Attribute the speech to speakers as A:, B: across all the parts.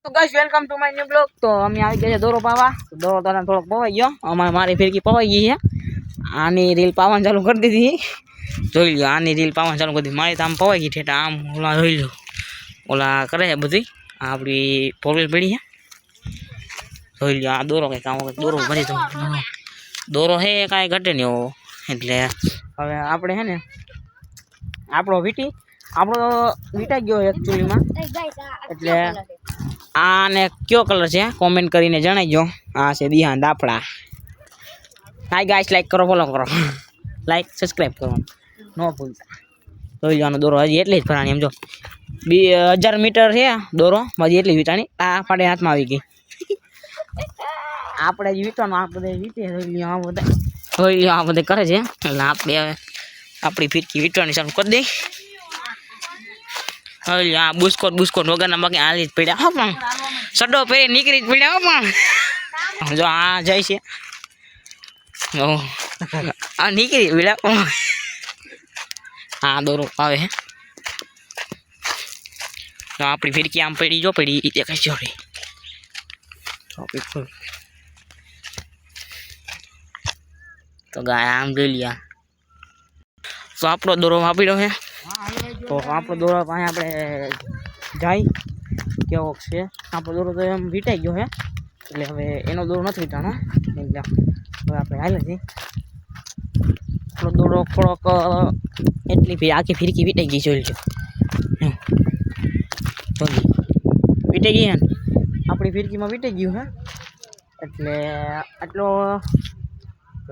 A: તો guys welcome to my new blog. તો અમે આવી ગયા છે દોરો પાવા. દોરો તો થોડોક પવાઈ ગયો. મારી ફિરકી પવાઈ ગઈ છે. આની રીલ પાવાનું ચાલુ કરી દીધી. જોઈ લો, આની રીલ પાવાનું ચાલુ કરી દીધી. મારી તો આમ પવાઈ ગઈ ઠેઠ આમ. ઓલા જોઈ લો, ઓલા કરે છે બધી. આપણી ફોરવ્હીલ પડી છે. જોઈ લો, આ દોરો કંઈક આવો દોરો ભરી તો દોરો હે કાંઈ ઘટે નહીં એવો. એટલે હવે આપણે છે ને આપણો વીટાઈ ગયો એકચ્યુઅલીમાં. એટલે આને કયો કલર છે કોમેન્ટ કરીને જણાવજો. આ છે દિહાન દાફડા. હાય ગાઈસ, લાઈક કરો, ફોલો કરો, લાઈક સબસ્ક્રાઈબ કરો ન ભૂલતા. જોઈ લો, આનો દોરો હજી એટલી જ ફરાણી. એમ જો 1000 મીટર છે દોરો, હજી એટલી વીટાણી. આ પાડે હાથમાં આવી ગઈ. આપણે જ વીટવાનું, આ બધે વીટે. જોઈ લો, આ બધે કરે છે. એટલે આપણે હવે આપણી ફિરકી વીટવાની ચાલુ કરી દઈ. હવે આ બુસ્કોટ વગરના બાકી હાલી જ પડ્યા. હા પણ સડો પહેરી નીકળી જ પડ્યા. પણ જો આ જાય છે, આ નીકળી પડ્યા. આ દોરો આવે છે. તો આપણી ફિરકી આમ પડી, જો પડી દેખાય છે. તો ગાય આમ જોઈ લ્યા. તો આપણો દોરો વાપર્યો છે. તો આપણો દોરો પાસે આપણે જાય કેવો છે. આપણો દોરો તો એમ વીટાઈ ગયો છે. એટલે હવે એનો દોરો નથી વીટાણો. એટલે હવે આપણે હાલે છીએ. આપણો દોરો થોડોક એટલી આખી ફિરકી વીટાઈ ગઈ. જોઈ લો, વીટાઈ ગઈ. આપણી ફિરકીમાં વીટાઈ ગયું છે. એટલે આટલો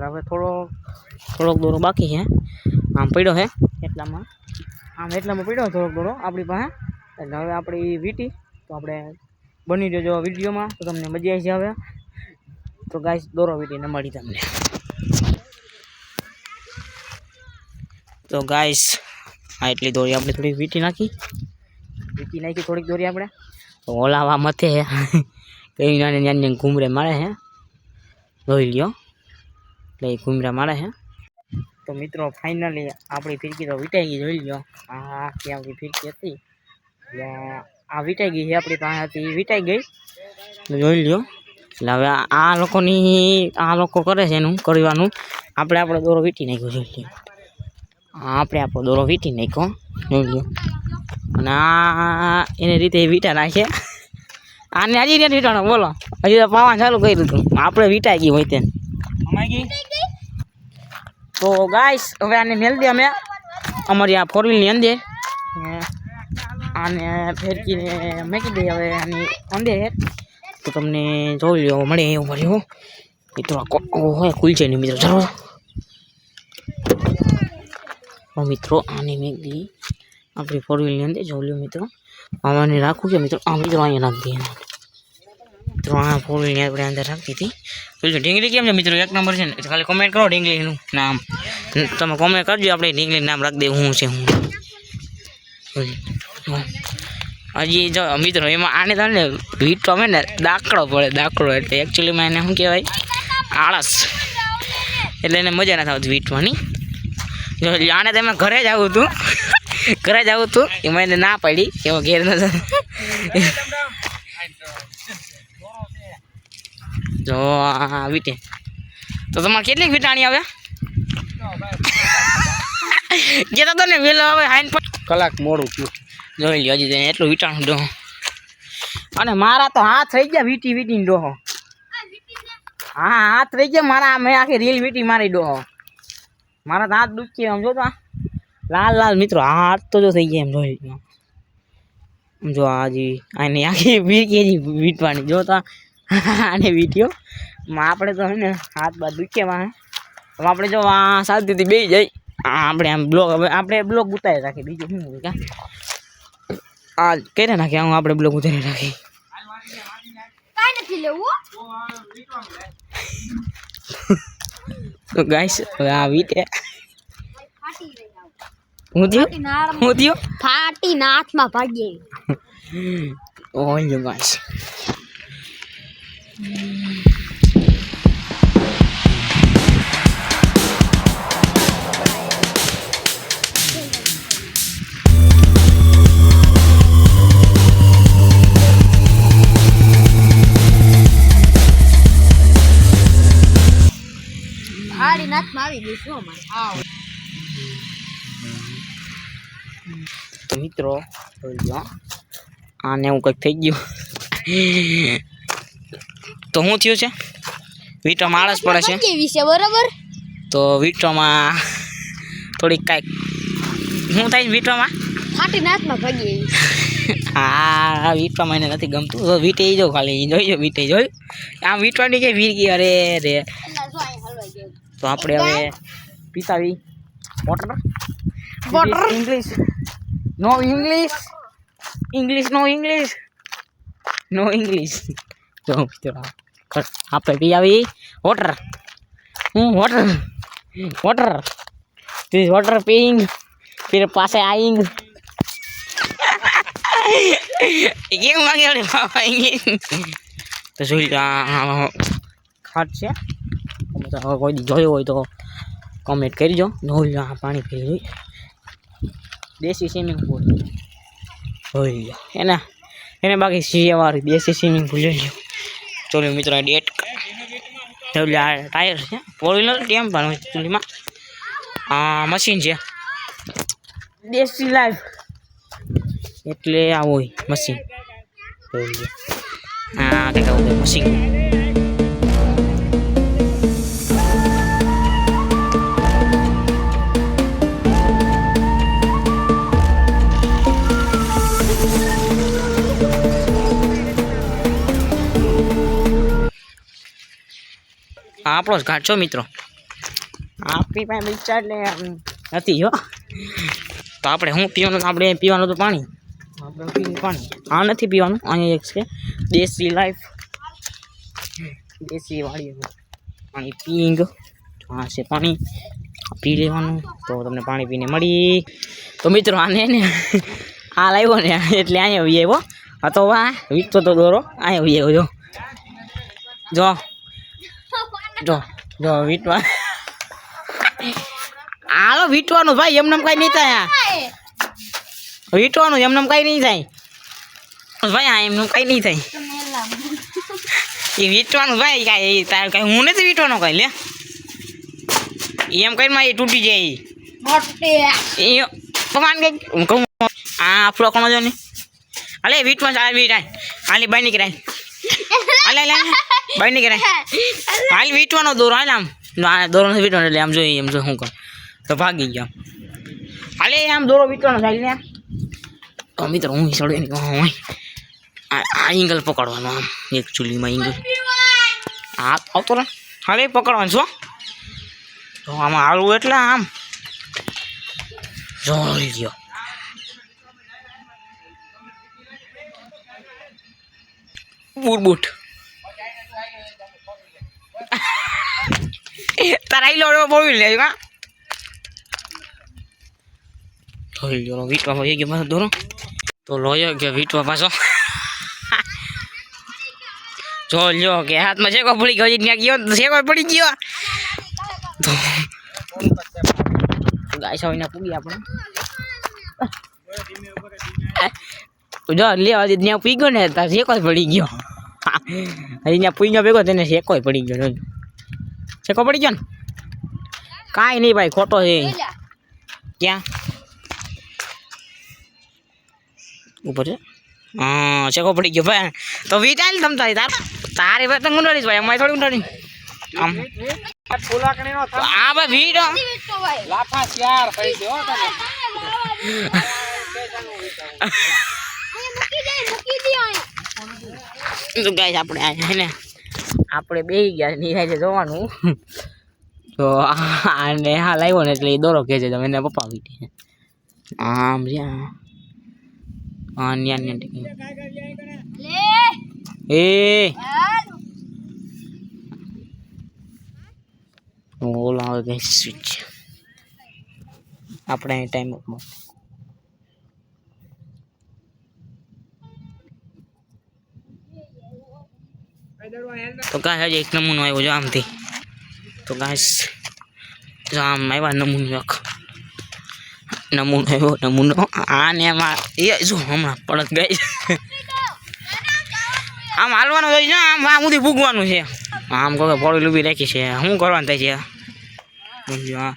A: હવે થોડોક દોરો બાકી છે. આમ પડ્યો છે એટલામાં પડ્યો થોડોક દોરો આપણી પાસે. એટલે હવે આપણી વીટી તો આપણે બની રહેજો વિડીયોમાં. તો તમને મજા આવી છે. હવે તો ગાઈસ દોરો વીટીને મળી તમને. તો ગાઈસ આ એટલી દોરી આપણે થોડી વીટી નાખી થોડીક દોરી આપણે. તો ઓલાવા મથે કઈ નાની ઘૂમરે મારે છે. જોઈ લ્યો, એટલે ઘૂમરા મારે છે. તો મિત્રો ફાઇનલી આપણી ફિરકી તો વીટાઈ ગઈ. જોઈ લો, આ આપણી ફિરકી હતી. એટલે આ વીટાઈ ગઈ છે. આપણી પાસે હતી વીટાઈ ગઈ. જોઈ લો, એટલે હવે આ લોકો કરે છે એનું કરવાનું. આપણે આપણો દોરો વીટી નાખ્યો. જોઈ લો, આપણે આપણો દોરો વીટી નાખ્યો. જોઈ લો, અને આ એની રીતે વીટા નાખે. આને હજી નથી વીટાણો. બોલો, હજી તો પાવા ચાલુ કર્યું હતું. આપણે વીટાઈ ગઈ હોય તેને તો ગાઈસ હવે આને મેળ દે અમે અમારી આ ફોરવ્હીલની અંદર. આને ફેરકીને મેકી દઈએ હવે આની અંદર. તો તમને જોઈ લો મળે એવું મળ્યું મિત્રો. હોય ખુલ છે નહીં મિત્રો. ચાલો મિત્રો, આને મેકી દઈએ આપણી ફોરવ્હીલની અંદર. જોઈ લો મિત્રો, આને રાખવું છે મિત્રો. આ મિત્રો અહીંયા નાખી દઈએ મિત્રો. આ ફોરવ્હીલની આપણે અંદર રાખી હતી. ઢીંગલી કેમ છે મિત્રો? એક નંબર છે ને. ખાલી કોમેન્ટ કરો ઢીંગલીનું નામ. તમે કોમેન્ટ કરજો, આપણે ઢીંગલીનું નામ રાખી દઈએ. હું છે હજી જો મિત્રો એમાં આને તમને વીટો અમે ને દાખલો પડે. દાખલો એટલે એકચ્યુઅલીમાં એને શું કહેવાય? આળસ. એટલે એને મજા નથી આવતી વીટવાની. જો આને તમે ઘરે જ આવું હતું એમાં એને ના પડી એવો ઘેર ન જો આ વીટે. તો તમારે કેટલીક વીટાણી આવે? કહેતા તો ને વેલો હવે 5 કલાક મોડું થયું. જોઈ લો, હજી તેને એટલું વીટાણું ડોહો. અને મારા તો હાથ થઈ ગયા વીટીને ડોહો. હા, હાથ થઈ ગયા મારા. મેં આખી રીલ વીટી મારી ડોહો. મારા તો હાથ દુખી આમ જો તો લાલ મિત્રો. હાથ તો જો થઈ ગયા એમ. જોઈ લો, જો હજી આની આખી ફિરકી હજી વીટવાની. જોતા આને વીટ્યો આપણે તો ને હાથ બાદ દુખ્યામાં. હવે આપણે જો આ શાંતિથી બે જાય. આપણે આમ બ્લોગ ઉતારી રાખીએ. બીજું શું હોય કા? આ કરે નાખીએ. આપણે બ્લોગ ઉતારી રાખીએ. તો ગાઈસ હવે આ વીટે હું થયું
B: ફાટી નાથમાં ભાગી.
A: ઓય ગાઈસ
B: આવી ગઈ શું અમારે હા
A: તો મિત્રો જોઈ લો આને એવું કંઈક થઈ ગયું તો શું થયું છે વીટોમાં આળસ પડે છે
B: કેવી છે બરાબર
A: તો વીટોમાં થોડીક કાંઈક શું થાય છે વીટોમાં
B: ફાટી નાથમાં ભાગી એવી
A: હા વીટવામાં એને નથી ગમતું તો વીટે જો ખાલી જોઈજો વીટે જોયું આમ વીટવાની કે વીર ગઈ અરે રે તો આપણે હવે પીતાવી વોટર
B: વોટર
A: ઇંગ્લિશ નો ઇંગ્લિશ ઇંગ્લિશ નો ઇંગ્લિશ નો ઇંગ્લિશ તો આપણે પી આવી water water water this water પીइंग फिर पास आएंग કેમ માંગે આપણે પાવાઈ તો જોઈ ખાટ છે કોઈ દી જોયો હોય તો કમેન્ટ કરજો જોઈ પાણી પી જોઈ દેશી સ્વિમિંગ પુલ જોઈ એને બાકી સીવાળી દેશી સ્વિમિંગ પુલ જોઈ લો ચોલો મિત્રો ડેટ જોઈ આ ટાયર છે ફોર વ્હીલર ટેમ પણ ચૂલીમાં મશીન છે દેશી લાઈફ એટલે આવો હોય મશીન હા કંઈક આવું મશીન આપણો જ ઘાટ છો મિત્રો આપણી પાસે વિચાર એટલે નથી હો તો આપણે શું પીવાનું આપણે પીવાનું તો પાણી આપણે પીવું પાણી આ નથી પીવાનું અહીંયા એક છે દેશી લાઈફ દેશી વાળી પાણી પીંગ આ છે પાણી પી લેવાનું તો તમને પાણી પીને મળી તો મિત્રો આને ને આ લાવ્યો ને એટલે અહીંયા આવી આવ્યો આ તો વાહ વીટતો તો દોરો અહીંયા આવી આવ્યો જો જો જો વીટવા હાલો વીટવાનું ભાઈ એમને કઈ નહીં થાય વીટવાનું એમને કઈ નહીં થાય ભાઈ આ એમનું કઈ નહીં થાય એ વીટવાનું ભાઈ કાંઈ તારે કઈ હું નથી વીટવાનો કઈ લે એમ કઈ માં એ તૂટી જાય એ ભગવાન કઈ હું કહું આ આપણો કોણ જો ને અલે વીટમાં ચાલ વીટ હાલી બાઈ નીકળાય હાલે બાઈ નીકળાય હાલ વીટવાનો દોરો હાલ આમ દોરો નથી વીટવાનો એટલે આમ જોઈએ એમ જો શું કર તો ભાગી ગયો હાલે આમ દોરો વીટવાનો થાય ને તો મિત્રો હું સડે આ એંગલ પકડવાનો આમ એક ચૂલીમાં એંગલ હા આવતો ને હાલે પકડવાનું છો તો આમાં હાલવું એટલે આમ જોઈ ગયો બૂટ તારા લોડો બોલી લે કા જોઈ લો વીટવા હોય કે મને દોરો તો લોયો કે વીટવા પાછો જો લ્યો કે હાથમાં છે કો પડી ગયો ત્યાં ગયો છે કો પડી ગયો તો ગાય સાવીને પૂગી આપણે જો લે આજે ત્યાં પી ગયો ને તાર શેકો પડી ગયો અહીંયા પૂઈ ગયો ભેગો તેને શેકો પડી ગયો શેકો પડી ગયો ને કાંઈ નહીં ભાઈ ખોટો છે ક્યાં ઉપર છે હા શેકો પડી ગયો ભાઈ તો વીટાલ તમ તારી પતંગ ઉડાડીશ ભાઈ અમારી થોડી ઉડાડી આમ હા ભાઈ વીડો લાફા ચાર થઈ ગયો તો ગાઈસ આપણે આ છે ને આપણે બેહી ગયા નિહાળે જોવાનું તો આને હા લાવ્યો ને એટલે એ દોરો કહે છે તમે એને પપ્પા વીટી આમ જ્યાં હા ન્યા એ ઓલા આવે ગઈ સ્વિચ આપણે ટાઈમ અપમાં તો ગાય હજી એક નમૂનો આવ્યો જો આમથી તો ગાય જો આમ આવ્યા નમૂનો આખો નમૂનો આવ્યો નમૂનો આને એમાં એ જો હમણાં પડત ગઈ આમ હાલવાનું હોય છે આમ આ સુધી ભૂગવાનું છે આમ કોઈ પોળી લૂબી રાખી છે શું કરવાનું થાય છે હા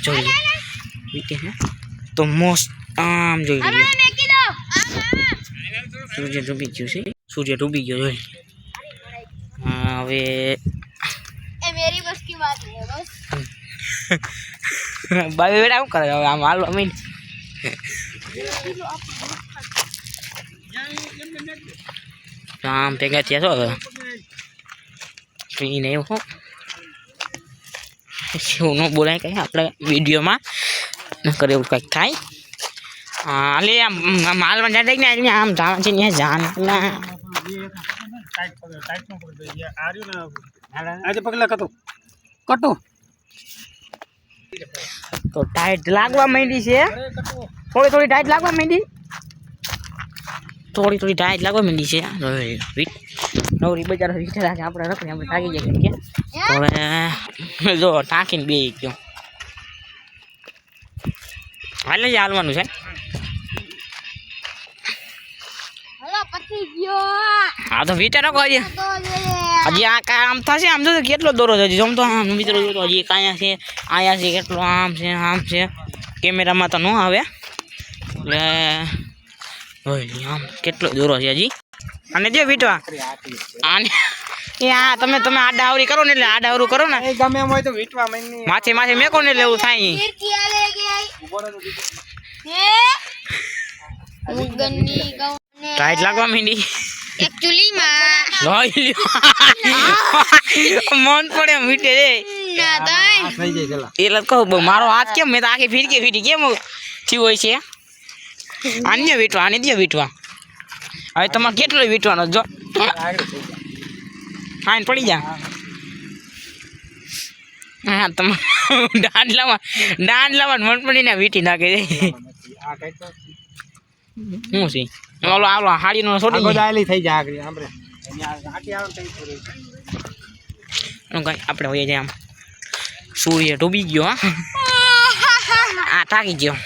A: જોઈ લો વીકે હે તો મોસ્ટ આમ જોઈ લો સૂર્ય ડૂબી ગયો છે સૂર્ય ડૂબી ગયો જોઈ હા હવે
B: એ મેરી બસ કી વાત નહીં બસ
A: બાવી બેટા શું કરે હવે આમ હાલો અમીન આમ ભેગા થયા છો હવે ફ્રી નહીં હો શું ન બોલાય કંઈ આપણે વિડીયોમાં ન કરે એવું કંઈક થાય હા લે આમ માલમાં જાય ને આમ જવાનું છે ત્યાં જાન
C: આજે પગલા કતો કટો
A: તો ટાઈટ લાગવા માંડી છે થોડી ટાઈટ લાગવા માંડી થોડી ટાઈટ લાગવા માંડી છે નવરી બજાર વિચારા છે આપણે રખડી આપણે થાકી જાય કે હવે જો ટાંકીને બે ગયો હાલે જ હાલવાનું છે
B: હલો પછી ગયો
A: હા તો વિચારો હજી
B: તો
A: હજી આ આમ થશે આમ તો કેટલો દોરો છે હજી તો આમ મિત્રો તો હજી કાંયા છે આયા છે કેટલો આમ છે કેમેરામાં તો ન આવે એટલે આમ કેટલો દોરો છે હજી અને જો વીટવા આને એ હા તમે આડાવરી કરો ને એટલે આડાવરું કરો ને
C: એ ગમે એમ હોય તો વીટવા મહિને
A: માથે મેકો ને એટલે એવું થાય
B: ફિરકી આલે ગઈ હે મુગનની ગૌને
A: ટાઈટ લાગવા માંડી
B: એકચ્યુઅલી માં
A: લઈ મન પડે મીઠે રે
B: ના દાઈ
C: થઈ જાય ચલા
A: એટલે કહું મારો હાથ કેમ મેં તો આખી ફીરકી કેમ થયું હોય છે આને વીટવા આને દે વીટવા હવે તમારે કેટલો વીટવાનો જો હા પડી જા હા તમારે દાંડલામાં મન પડીને વીટી નાખે છે
C: આ કઈ તો
A: શું છે ઓલો આવલો હાડીનો છોડી
C: ગોદાયેલી થઈ જાય આગળ આપણે આટી આવે કઈ પૂરી
A: કઈ આપણે હોઈએ છીએ આમ સૂર્ય ડૂબી ગયો હા થાકી ગયો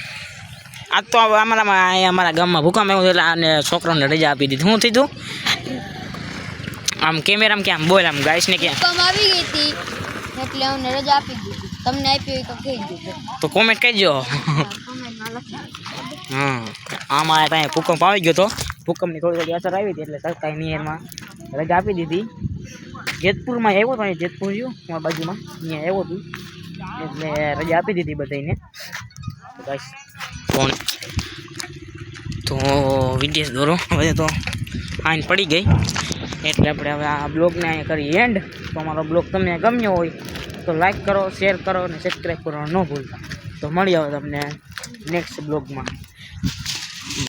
A: આ તો હવે અમારા ગામમાં ભૂકંપ આવ્યો એટલે આને છોકરાને રજા આપી દીધી શું થયું આમ કેમેરામાં ક્યાં બોલ આમ ગાઈસને ક્યાં
B: કમ આવી ગઈ હતી એટલે અમને રજા આપી દીધી તમને આપી હોય તો કહી દીધું
A: તો કોમેન્ટ કરજો
B: કોમેન્ટમાં લખી
A: હા આમાં ત્યાં ભૂકંપ આવી ગયો તો ભૂકંપની થોડી અસર આવી હતી એટલે સરકારી નિયરમાં રજા આપી દીધી જેતપુરમાં આવ્યો હતો અહીં જેતપુર રહ્યું અમારા બાજુમાં અહીંયા આવ્યો હતું એટલે રજા આપી દીધી બધાને ફોન તો વિદેશ દોરો હવે તો આઈને પડી ગઈ એટલે આપણે હવે આ બ્લોગને અહીંયા કરી એન્ડ તો અમારો બ્લોગ તમને ગમ્યો હોય તો લાઈક કરો શેર કરો અને સબસ્ક્રાઈબ કરવાનું ન ભૂલતા તો મળી આવે તમને નેક્સ્ટ બ્લોગમાં